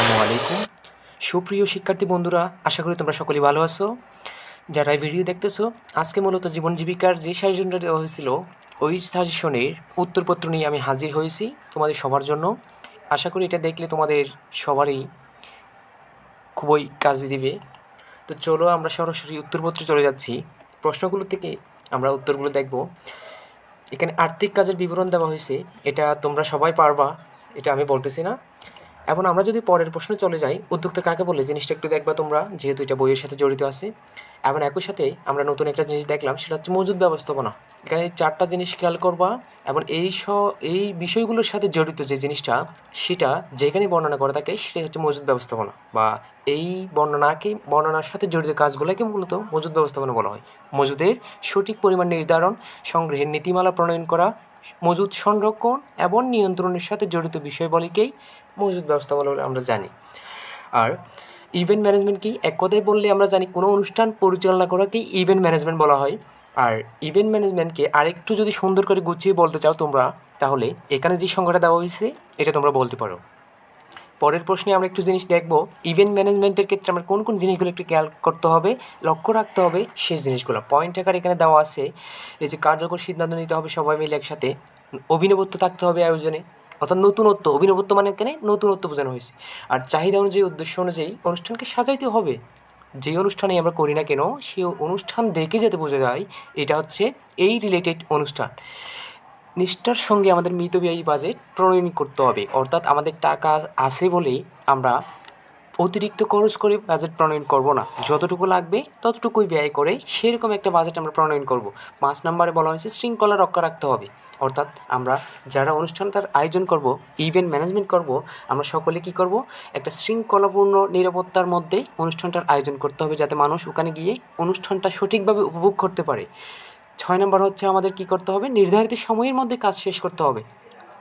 আসসালামু আলাইকুম। সুপ্রিয় শিক্ষার্থী বন্ধুরা, আশা করি তোমরা সকলেই ভালো আছো। যারা এই ভিডিও দেখতেছো, আজকে মূলত জীবন জীবিকার যে সাজেশনটা দেওয়া হয়েছিল ওই সাজেশনের উত্তরপত্র নিয়ে আমি হাজির হয়েছি তোমাদের সবার জন্য। আশা করি এটা দেখলে তোমাদের সবারই খুবই কাজে দিবে। তো চলো আমরা সরাসরি উত্তরপত্রে চলে যাচ্ছি। প্রশ্নগুলো থেকে আমরা উত্তরগুলো দেখব। এখানে আর্থিক কাজের বিবরণ দেওয়া হয়েছে, এটা তোমরা সবাই পারবা, এটা আমি বলতেছি না। এখন আমরা যদি পরের প্রশ্নে চলে যাই, উদ্যোক্তা কাকে বলে জিনিসটা একটু দেখবা তোমরা, যেহেতু এটা বইয়ের সাথে জড়িত আছে। এবং একই সাথে আমরা নতুন একটা জিনিস দেখলাম, সেটা হচ্ছে মজুদ ব্যবস্থাপনা। এখানে চারটা জিনিস খেয়াল করবা এবং এই বিষয়গুলোর সাথে জড়িত যে জিনিসটা, সেটা যেখানে বর্ণনা করা থাকে সেটাই হচ্ছে মজুদ ব্যবস্থাপনা, বা এই বর্ণনার সাথে জড়িত কাজগুলোকে মূলত মজুদ ব্যবস্থাপনা বলা হয়। মজুদের সঠিক পরিমাণ নির্ধারণ, সংগ্রহের নীতিমালা প্রণয়ন করা, মজুদ সংরক্ষণ এবং নিয়ন্ত্রণের সাথে জড়িত বিষয়বলীকেই মজুদ ব্যবস্থাপনা বলে আমরা জানি। আর ইভেন্ট ম্যানেজমেন্ট কি? এক কথায় বললে আমরা জানি কোনো অনুষ্ঠান পরিচালনা করাকেই ইভেন্ট ম্যানেজমেন্ট বলা হয়। আর ইভেন্ট ম্যানেজমেন্টকে আরেকটু যদি সুন্দর করে গুছিয়ে বলতে চাও তোমরা, তাহলে এখানে যে সংজ্ঞাটা দেওয়া হয়েছে এটা তোমরা বলতে পারো। পরের প্রশ্নে আমরা একটু জিনিস দেখব, ইভেন্ট ম্যানেজমেন্টের ক্ষেত্রে আমরা কোন কোন জিনিসগুলো একটু খেয়াল করতে হবে, লক্ষ্য রাখতে হবে, সেই জিনিসগুলো পয়েন্ট আকারে এখানে দেওয়া আছে। এই যে কার্যকর সিদ্ধান্ত নিতে হবে সবাই মিলে একসাথে, অভিনবত্ব থাকতে হবে আয়োজনে, অর্থাৎ নতুনত্ব, অভিনবত্ব মানে এখানে নতুনত্ব বোঝানো হয়েছে। আর চাহিদা অনুযায়ী, উদ্দেশ্য অনুযায়ী অনুষ্ঠানকে সাজাইতে হবে। যে অনুষ্ঠানে আমরা করি না কেন, সেই অনুষ্ঠান দেখে যাতে বোঝা যায় এটা হচ্ছে এই রিলেটেড অনুষ্ঠান। নিষ্ঠার সঙ্গে আমাদের মিতব্যয়ী বাজেট প্রণয়ন করতে হবে, অর্থাৎ আমাদের টাকা আছে বলেই আমরা অতিরিক্ত খরচ করে বাজেট প্রণয়ন করব না, যতটুকু লাগবে ততটুকুই ব্যয় করে সেরকম একটা বাজেট আমরা প্রণয়ন করব। 5 নম্বরে বলা হয়েছে শৃঙ্খলা রক্ষা রাখতে হবে, অর্থাৎ আমরা যারা অনুষ্ঠানটার আয়োজন করব, ইভেন্ট ম্যানেজমেন্ট করব, আমরা সকলে কি করব, একটা শৃঙ্খলাপূর্ণ নিরাপত্তার মধ্যে অনুষ্ঠানটার আয়োজন করতে হবে, যাতে মানুষ ওখানে গিয়ে অনুষ্ঠানটা সঠিকভাবে উপভোগ করতে পারে। 6 নম্বর হচ্ছে আমাদের কি করতে হবে, নির্ধারিত সময়ের মধ্যে কাজ শেষ করতে হবে।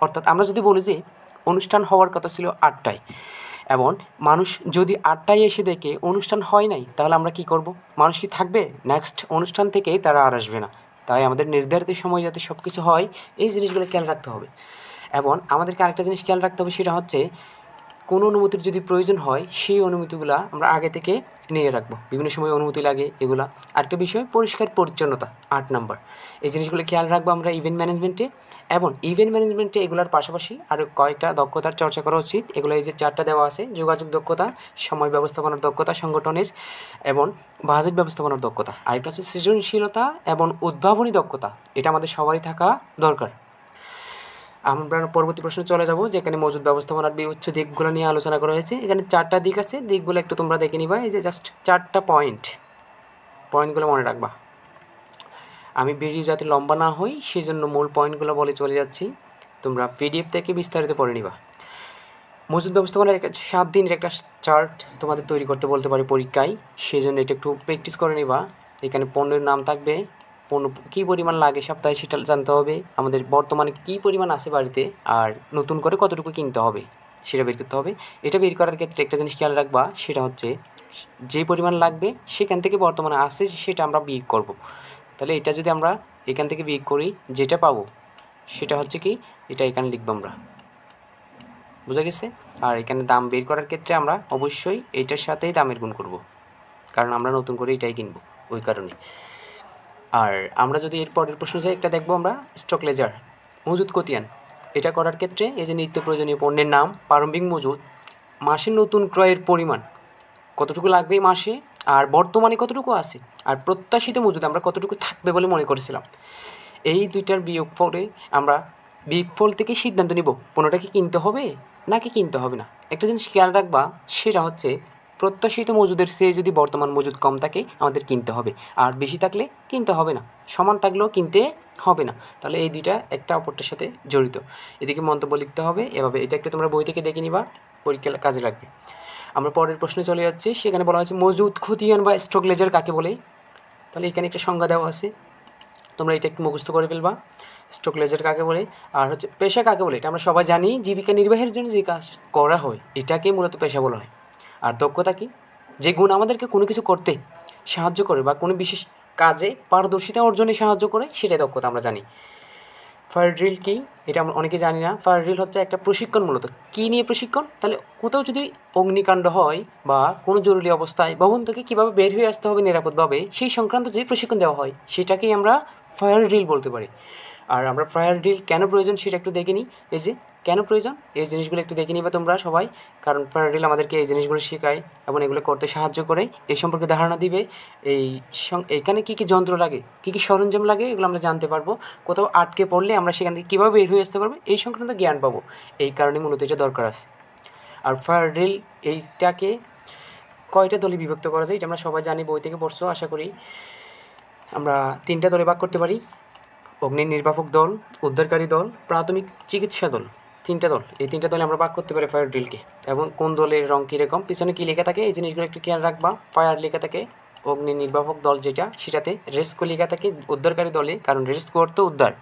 অর্থাৎ আমরা যদি বলি যে অনুষ্ঠান হওয়ার কথা ছিল 8টায়, এবং মানুষ যদি 8টায় এসে দেখে অনুষ্ঠান হয় নাই, তাহলে আমরা কি করব? মানুষ কি থাকবে? নেক্সট অনুষ্ঠান থেকে তারা আর আসবে না। তাই আমাদের নির্ধারিত সময় যাতে সব কিছু হয়, এই জিনিসগুলো খেয়াল রাখতে হবে। এবং আমাদেরকে আরেকটা জিনিস খেয়াল রাখতে হবে, সেটা হচ্ছে কোনো অনুমতির যদি প্রয়োজন হয়, সেই অনুমতিগুলো আমরা আগে থেকে নিয়ে রাখবো। বিভিন্ন সময় অনুমতি লাগে এগুলা। আরেকটা বিষয়, পরিষ্কার পরিচ্ছন্নতা, 8 নম্বর। এই জিনিসগুলো খেয়াল রাখবো আমরা ইভেন্ট ম্যানেজমেন্টে। এবং ইভেন্ট ম্যানেজমেন্টে এগুলোর পাশাপাশি আরও কয়েকটা দক্ষতার চর্চা করা উচিত। এগুলো এই যে 4টা দেওয়া আছে: যোগাযোগ দক্ষতা, সময় ব্যবস্থাপনার দক্ষতা সংগঠনের, এবং বাজেট ব্যবস্থাপনার দক্ষতা। আরেকটা হচ্ছে সৃজনশীলতা এবং উদ্ভাবনী দক্ষতা। এটা আমাদের সবারই থাকা দরকার। আমরা পরবর্তী প্রশ্নে চলে যাব, যেখানে মজুদ ব্যবস্থাপনার বিউচ্চ দিকগুলো নিয়ে আলোচনা করা হয়েছে। এখানে 4টা দিক আছে, দিকগুলো একটু তোমরা দেখে নিবা। এই যে জাস্ট 4টা পয়েন্টগুলো মনে রাখবা। আমি ভিডিও যাতে লম্বা না হই সেই জন্য মূল পয়েন্টগুলো বলে চলে যাচ্ছি, তোমরা পিডিএফ থেকে বিস্তারিত পড়ে নিবা। মজুদ ব্যবস্থাপনার 7 দিনের একটা চার্ট তোমাদের তৈরি করতে বলতে পারি পরীক্ষায়, সেই জন্য এটা একটু প্র্যাকটিস করে নিবা। এখানে পণ্যের নাম থাকবে, পণ্য কী পরিমাণ লাগে সপ্তাহে সেটা জানতে হবে, আমাদের বর্তমানে কী পরিমাণ আছে বাড়িতে, আর নতুন করে কতটুকু কিনতে হবে সেটা বের করতে হবে। এটা বের করার ক্ষেত্রে একটা জিনিস খেয়াল রাখবা, সেটা হচ্ছে যে পরিমাণ লাগবে সেখান থেকে বর্তমানে আছে সেটা আমরা বিয়োগ করব। তাহলে এটা যদি আমরা এখান থেকে বিয়োগ করি, যেটা পাবো সেটা হচ্ছে কি, এটা এখানে লিখবো আমরা। বুঝা গেছে? আর এখানে দাম বের করার ক্ষেত্রে আমরা অবশ্যই এইটার সাথেই দামের গুণ করব, কারণ আমরা নতুন করে এটাই কিনবো ওই কারণে। আর আমরা যদি এর পরের প্রশ্ন যাই, একটা দেখবো আমরা স্টক লেজার, মজুদ খতিয়ান। এটা করার ক্ষেত্রে এই যে নিত্য প্রয়োজনীয় পণ্যের নাম, প্রারম্ভিক মজুদ, মাসে নতুন ক্রয়ের পরিমাণ কতটুকু লাগবে মাসে, আর বর্তমানে কতটুকু আছে, আর প্রত্যাশিত মজুদ আমরা কতটুকু থাকবে বলে মনে করেছিলাম। এই দুইটার বিয়োগফলে আমরা বিয়োগফল থেকে সিদ্ধান্ত নিব পণ্যটা কি কিনতে হবে নাকি কিনতে হবে না। একটা জিনিস খেয়াল রাখবা, সেটা হচ্ছে প্রত্যাশিত মজুদের চেয়ে যদি বর্তমান মজুদ কম থাকে আমাদের কিনতে হবে, আর বেশি থাকলে কিনতে হবে না, সমান থাকলেও কিনতে হবে না। তাহলে এই দুইটা একটা অপরটার সাথে জড়িত। এদিকে মন্তব্য লিখতে হবে এভাবে। এটা একটু তোমরা বই থেকে দেখে নিবা, পরীক্ষা কাজে লাগবে। আমরা পরের প্রশ্নে চলে যাচ্ছি, সেখানে বলা হয়েছে মজুদ খতিয়ান বা স্টক লেজার কাকে বলে। তাহলে এখানে একটা সংজ্ঞা দেওয়া আছে, তোমরা এটা একটু মুখস্থ করে ফেলবা। স্টক লেজার কাকে বলে, আর হচ্ছে পেশা কাকে বলে, এটা আমরা সবাই জানি, জীবিকা নির্বাহের জন্য যে কাজ করা হয় এটাকে মূলত পেশা বলা হয়। আর দক্ষতা কি, যে গুণ আমাদেরকে কোনো কিছু করতে সাহায্য করে বা কোনো বিশেষ কাজে পারদর্শিতা অর্জনে সাহায্য করে, সেটাই দক্ষতা আমরা জানি। ফায়ার ড্রিল কি এটা আমরা অনেকে জানি না। ফায়ার ড্রিল হচ্ছে একটা প্রশিক্ষণ, মূলত কী নিয়ে প্রশিক্ষণ, তাহলে কোথাও যদি অগ্নিকাণ্ড হয় বা কোনো জরুরি অবস্থায় ভবন থেকে কীভাবে বের হয়ে আসতে হবে নিরাপদভাবে সেই সংক্রান্ত যে প্রশিক্ষণ দেওয়া হয় সেটাকেই আমরা ফায়ার ড্রিল বলতে পারি। আর আমরা ফায়ার ড্রিল কেন প্রয়োজন সেটা একটু দেখে নিই। এই যে কেন প্রয়োজন এই জিনিসগুলো একটু দেখে নিবা তোমরা সবাই, কারণ ফায়ার ড্রিল আমাদেরকে এই জিনিসগুলো শেখায় এবং এগুলো করতে সাহায্য করে, এই সম্পর্কে ধারণা দিবে। এইখানে কী কী যন্ত্র লাগে, কী কী সরঞ্জাম লাগে এগুলো আমরা জানতে পারবো। কোথাও আটকে পড়লে আমরা সেখান থেকে কীভাবে বের হয়ে আসতে পারবো এই সংক্রান্ত জ্ঞান পাবো। এই কারণে মূলত এটা দরকার আছে। আর ফায়ার ড্রিল এইটাকে কয়টা দলে বিভক্ত করা যায় এটা আমরা সবাই জানি, বই থেকে পড়ছো আশা করি। আমরা 3টা দলে ভাগ করতে পারি: অগ্নি নির্বাপক দল, উদ্ধারকারী দল, প্রাথমিক চিকিৎসা দল। 3টা দল, এই 3টা দলে আমরা ভাগ করতে পারি ফায়ার ড্রিলকে। এবং কোন দলের রং কীরকম, পিছনে কী লেখা থাকে এই জিনিসগুলো একটু খেয়াল রাখবা। ফায়ার লেখা থাকে অগ্নি নির্বাপক দল যেটা, সেটাতে রেস্কিউ লেখা থাকে উদ্ধারকারী দলে, কারণ রেস্কিউ অর্থ উদ্ধার।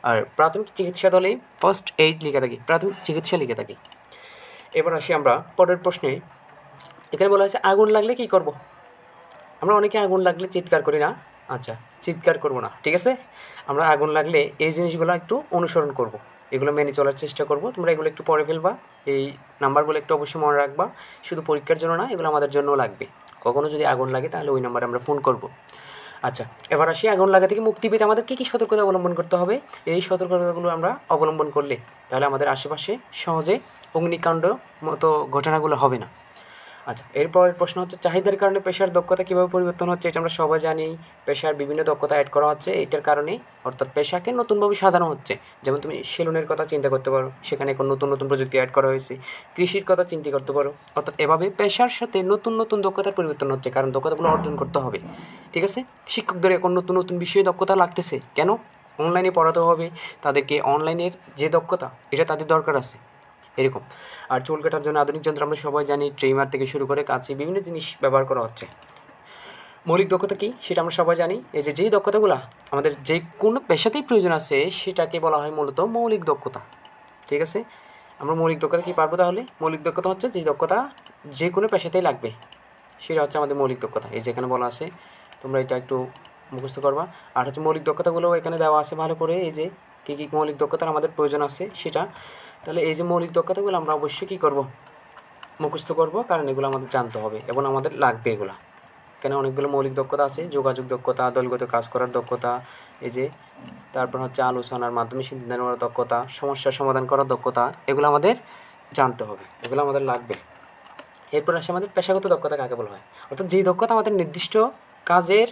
আর প্রাথমিক চিকিৎসা দলে ফার্স্ট এইড লেখা থাকে, প্রাথমিক চিকিৎসা লেখা থাকে। এবার আসি আমরা পরের প্রশ্নে। এখানে বলা হয়েছে আগুন লাগলে কী করব। আমরা অনেকে আগুন লাগলে চিৎকার করি না, আচ্ছা চিৎকার করব না, ঠিক আছে। আমরা আগুন লাগলে এই জিনিসগুলো একটু অনুসরণ করব, এগুলো মেনে চলার চেষ্টা করব। তোমরা এগুলো একটু পড়ে ফেলবা, এই নাম্বারগুলো একটু অবশ্যই মনে রাখবা, শুধু পরীক্ষার জন্য না, এগুলো আমাদের জন্যও লাগবে। কখনও যদি আগুন লাগে তাহলে ওই নাম্বারে আমরা ফোন করব। আচ্ছা, এবার আসি আগুন লাগা থেকে মুক্তি পেতে আমাদের কী কী সতর্কতা অবলম্বন করতে হবে। এই সতর্কতাগুলো আমরা অবলম্বন করলে তাহলে আমাদের আশেপাশে সহজে অগ্নিকাণ্ড মতো ঘটনাগুলো হবে না। আচ্ছা, এরপরের প্রশ্ন হচ্ছে চাহিদার কারণে পেশার দক্ষতা কীভাবে পরিবর্তন হচ্ছে। এটা আমরা সবাই জানি, পেশার বিভিন্ন দক্ষতা অ্যাড করা হচ্ছে এটার কারণে, অর্থাৎ পেশাকে নতুনভাবে সাজানো হচ্ছে। যেমন তুমি সেলুনের কথা চিন্তা করতে পারো, সেখানে এখন নতুন নতুন প্রযুক্তি অ্যাড করা হয়েছে। কৃষির কথা চিন্তা করতে পারো, অর্থাৎ এভাবে পেশার সাথে নতুন নতুন দক্ষতার পরিবর্তন হচ্ছে, কারণ দক্ষতাগুলো অর্জন করতে হবে, ঠিক আছে। শিক্ষকদের এখন নতুন নতুন বিষয়ে দক্ষতা লাগতেছে, কেন? অনলাইনে পড়াতে হবে তাদেরকে, অনলাইনের যে দক্ষতা এটা তাদের দরকার আছে এরকম। আর চুল কাটার জন্য আধুনিক যন্ত্র আমরা সবাই জানি, ট্রিমার থেকে শুরু করে কাঁচি বিভিন্ন জিনিস ব্যবহার করা হচ্ছে। মৌলিক দক্ষতা কী সেটা আমরা সবাই জানি। এই যে যেই দক্ষতাগুলো আমাদের যে কোনো পেশাতেই প্রয়োজন আছে সেটাকে বলা হয় মূলত মৌলিক দক্ষতা, ঠিক আছে। আমরা মৌলিক দক্ষতা কী পারবো তাহলে? মৌলিক দক্ষতা হচ্ছে যে দক্ষতা যে কোনো পেশাতেই লাগবে, সেটা হচ্ছে আমাদের মৌলিক দক্ষতা। এই যে এখানে বলা আছে, তোমরা এটা একটু মুখস্থ করবা। আর হচ্ছে মৌলিক দক্ষতাগুলো এখানে দেওয়া আছে ভালো করে, এই যে কী কী মৌলিক দক্ষতার আমাদের প্রয়োজন আছে সেটা। তাহলে এই যে মৌলিক দক্ষতাগুলো আমরা অবশ্যই কী করব, মুখস্থ করব, কারণ এগুলো আমাদের জানতে হবে এবং আমাদের লাগবে এগুলো। কেন? অনেকগুলো মৌলিক দক্ষতা আছে, যোগাযোগ দক্ষতা, দলগত কাজ করার দক্ষতা, এই যে তারপর হচ্ছে আলোচনার মাধ্যমে সিদ্ধান্ত নেওয়ার দক্ষতা, সমস্যার সমাধান করার দক্ষতা, এগুলো আমাদের জানতে হবে, এগুলো আমাদের লাগবে। এরপর আসে আমাদের পেশাগত দক্ষতা কাকে বলা হয়, অর্থাৎ যেই দক্ষতা আমাদের নির্দিষ্ট কাজের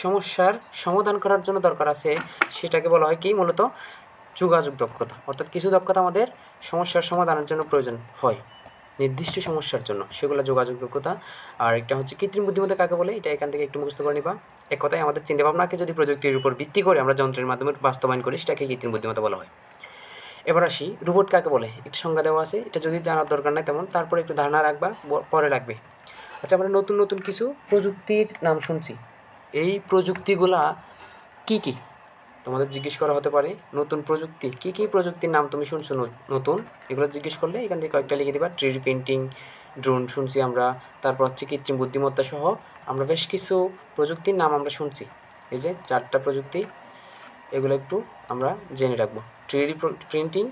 সমস্যার সমাধান করার জন্য দরকার আছে সেটাকে বলা হয় কি মূলত যোগাযোগ দক্ষতা। অর্থাৎ কিছু দক্ষতা আমাদের সমস্যার সমাধানের জন্য প্রয়োজন হয় নির্দিষ্ট সমস্যার জন্য, সেগুলো যোগাযোগ দক্ষতা। আর একটা হচ্ছে কৃত্রিম বুদ্ধিমত্তা কাকে বলে, এটা এখান থেকে একটু মুখস্থ করে নিবা। এক কথায় আমাদের চিন্তাভাবনাকে যদি প্রযুক্তির উপর ভিত্তি করে আমরা যন্ত্রের মাধ্যমে বাস্তবায়ন করি সেটাকে কৃত্রিম বুদ্ধিমত্তা বলা হয়। এবার আসি রোবট কাকে বলে, একটু সংজ্ঞা দেওয়া আছে, এটা যদি জানার দরকার নাই তেমন, তারপরে একটু ধারণা রাখবা, পরে রাখবে। আচ্ছা, আমরা নতুন নতুন কিছু প্রযুক্তির নাম শুনছি, এই প্রযুক্তিগুলা কি কি তোমাদের জিজ্ঞেস করা হতে পারে। নতুন প্রযুক্তি কী কী প্রযুক্তির নাম তুমি শুনছো নতুন, এগুলো জিজ্ঞেস করলে এখান থেকে কয়েকটা লিখে দিবা। 3D প্রিন্টিং, ড্রোন শুনছি আমরা, তারপর হচ্ছে কৃত্রিম বুদ্ধিমত্তা সহ আমরা বেশ কিছু প্রযুক্তির নাম আমরা শুনছি। এই যে 4টা প্রযুক্তি, এগুলো একটু আমরা জেনে রাখবো। 3D প্রিন্টিং,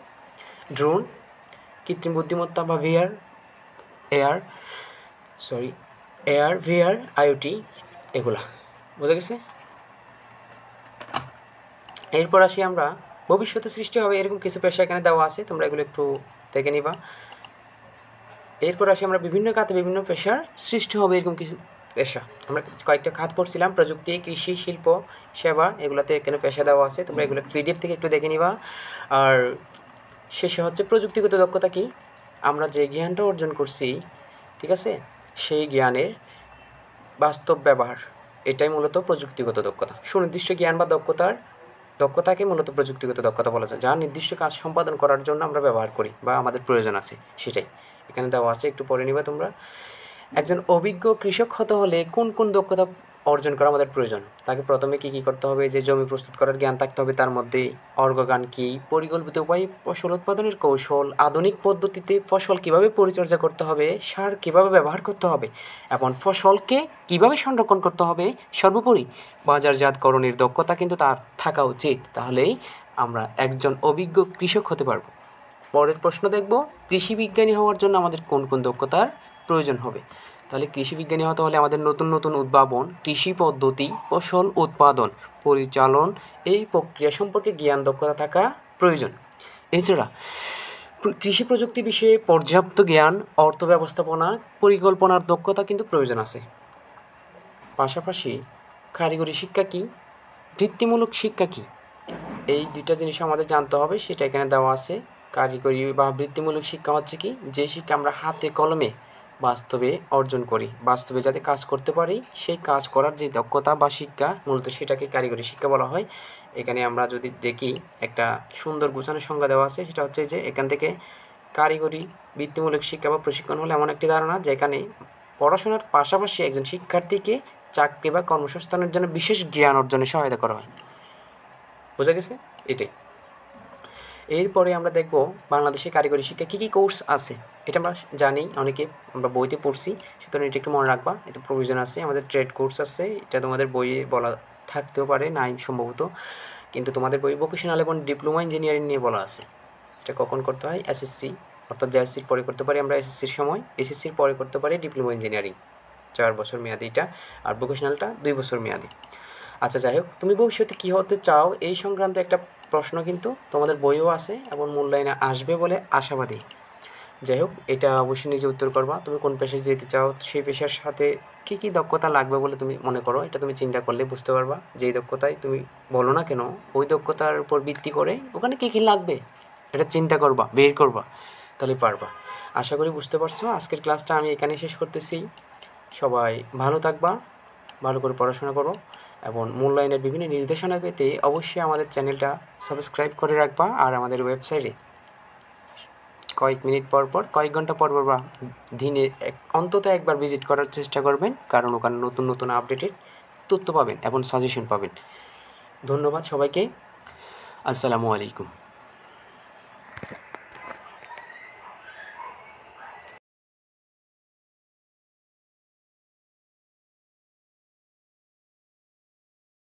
ড্রোন, কৃত্রিম বুদ্ধিমত্তা বা এআর ভিআর আইওটি, এগুলা বোঝা গেছে। এরপর আসি আমরা ভবিষ্যতে সৃষ্টি হবে এরকম কিছু পেশা এখানে দেওয়া আছে, তোমরা এগুলো একটু দেখে নিবা। এরপর আসি আমরা বিভিন্ন খাতে বিভিন্ন পেশার সৃষ্টি হবে এরকম কিছু পেশা, আমরা কয়েকটা খাত পড়ছিলাম, প্রযুক্তি, কৃষি, শিল্প, সেবা, এগুলোতে এখানে পেশা দেওয়া আছে, তোমরা এগুলো পিডিএফ থেকে একটু দেখে নিবা। আর শেষে হচ্ছে প্রযুক্তিগত দক্ষতা কি, আমরা যে জ্ঞানটা অর্জন করছি, ঠিক আছে, সেই জ্ঞানের বাস্তব ব্যবহার, এটাই মূলত প্রযুক্তিগত দক্ষতা। সুনির্দিষ্ট জ্ঞান বা দক্ষতাকে মূলত প্রযুক্তিগত দক্ষতা বলা যায়, যা নির্দিষ্ট কাজ সম্পাদন করার জন্য আমরা ব্যবহার করি বা আমাদের প্রয়োজন আছে, সেটাই এখানে দেওয়া আছে, একটু পড়ে নিবা তোমরা। একজন অভিজ্ঞ কৃষক হতে হলে কোন কোন দক্ষতা অর্জন করা আমাদের প্রয়োজন, তাকে প্রথমে কী কী করতে হবে, যে জমি প্রস্তুত করার জ্ঞান থাকতে হবে, তার মধ্যে অর্গান কী, পরিকল্পিত উপায়ে ফসল উৎপাদনের কৌশল, আধুনিক পদ্ধতিতে ফসল কীভাবে পরিচর্যা করতে হবে, সার কীভাবে ব্যবহার করতে হবে এবং ফসলকে কীভাবে সংরক্ষণ করতে হবে, সর্বোপরি বাজারজাতকরণের দক্ষতা কিন্তু তার থাকা উচিত, তাহলেই আমরা একজন অভিজ্ঞ কৃষক হতে পারবো। পরের প্রশ্ন দেখব, কৃষি বিজ্ঞানী হওয়ার জন্য আমাদের কোন কোন দক্ষতার প্রয়োজন হবে। তাহলে কৃষি বিজ্ঞানী হতে হলে আমাদের নতুন নতুন উদ্ভাবন, কৃষি পদ্ধতি, ফসল উৎপাদন, পরিচালন, এই প্রক্রিয়া সম্পর্কে জ্ঞান দক্ষতা থাকা প্রয়োজন। এছাড়া কৃষি প্রযুক্তি বিষয়ে পর্যাপ্ত জ্ঞান, অর্থ ব্যবস্থাপনা, পরিকল্পনার দক্ষতা কিন্তু প্রয়োজন আছে। পাশাপাশি কারিগরি শিক্ষা কী, বৃত্তিমূলক শিক্ষা কী, এই দুইটা জিনিস আমাদের জানতে হবে, সেটা এখানে দেওয়া আছে। কারিগরি বা বৃত্তিমূলক শিক্ষা হচ্ছে কি, যে শিক্ষা আমরা হাতে কলমে বাস্তবে অর্জন করি, বাস্তবে যাতে কাজ করতে পারি, সেই কাজ করার যে দক্ষতা বা শিক্ষা, মূলত সেটাকে কারিগরি শিক্ষা বলা হয়। এখানে আমরা যদি দেখি একটা সুন্দর গোছানো সংজ্ঞা দেওয়া আছে, সেটা হচ্ছে যে এখান থেকে কারিগরি বৃত্তিমূলক শিক্ষা বা প্রশিক্ষণ হলে এমন একটি ধারণা যেখানে পড়াশোনার পাশাপাশি একজন শিক্ষার্থীকে চাকরি বা কর্মসংস্থানের জন্য বিশেষ জ্ঞান অর্জনে সহায়তা করা হয়। বোঝা গেছে? এটাই। এরপরে আমরা দেখব বাংলাদেশে কারিগরি শিক্ষা কী কী কোর্স আছে। এটা আমরা জানি, অনেকে আমরা বইতে পড়ছি, সুতরাং এটা একটু মনে রাখবা। এটা প্রভিশন আছে, আমাদের ট্রেড কোর্স আছে, এটা তোমাদের বইয়ে বলা থাকতেও পারে, নাই সম্ভবত, কিন্তু তোমাদের বই ভোকেশনাল এবং ডিপ্লোমা ইঞ্জিনিয়ারিং নিয়ে বলা আছে। এটা কখন করতে হয়? এসএসসি, অর্থাৎ জেএসসির পরে করতে পারি আমরা এসএসসির সময়, এসএসসির পরে করতে পারি ডিপ্লোমা ইঞ্জিনিয়ারিং, 4 বছর মেয়াদি এটা, আর ভোকেশনালটা 2 বছর মেয়াদি। আচ্ছা, যাই হোক, তুমি ভবিষ্যতে কী হতে চাও এই সংক্রান্ত একটা প্রশ্ন কিন্তু তোমাদের বইও আছে এবং মূল্যায়নে আসবে বলে আশাবাদী। যাই হোক, এটা অবশ্যই নিজে উত্তর করবা। তুমি কোন পেশায় যেতে চাও, সেই পেশার সাথে কী কী দক্ষতা লাগবে বলে তুমি মনে করো, এটা তুমি চিন্তা করলে বুঝতে পারবা। যেই দক্ষতায় তুমি বলো না কেন, ওই দক্ষতার উপর ভিত্তি করে ওখানে কী কী লাগবে এটা চিন্তা করবা, বের করবা, তাহলে পারবা। আশা করি বুঝতে পারছো। আজকের ক্লাসটা আমি এখানে শেষ করতেছি। সবাই ভালো থাকবা, ভালো করে পড়াশোনা করো, এবং মূল্যায়নের বিভিন্ন নির্দেশনা পেতে অবশ্যই আমাদের চ্যানেলটা সাবস্ক্রাইব করে রাখবা। আর আমাদের ওয়েবসাইটে কয়েক মিনিট পর পর, কয়েক ঘন্টা পর পর বা দিনে অন্তত একবার ভিজিট করার চেষ্টা করবেন, কারণ ওখানে নতুন নতুন আপডেটেড তথ্য পাবেন এবং সাজেশন পাবেন। ধন্যবাদ সবাইকে। আসসালামু আলাইকুম।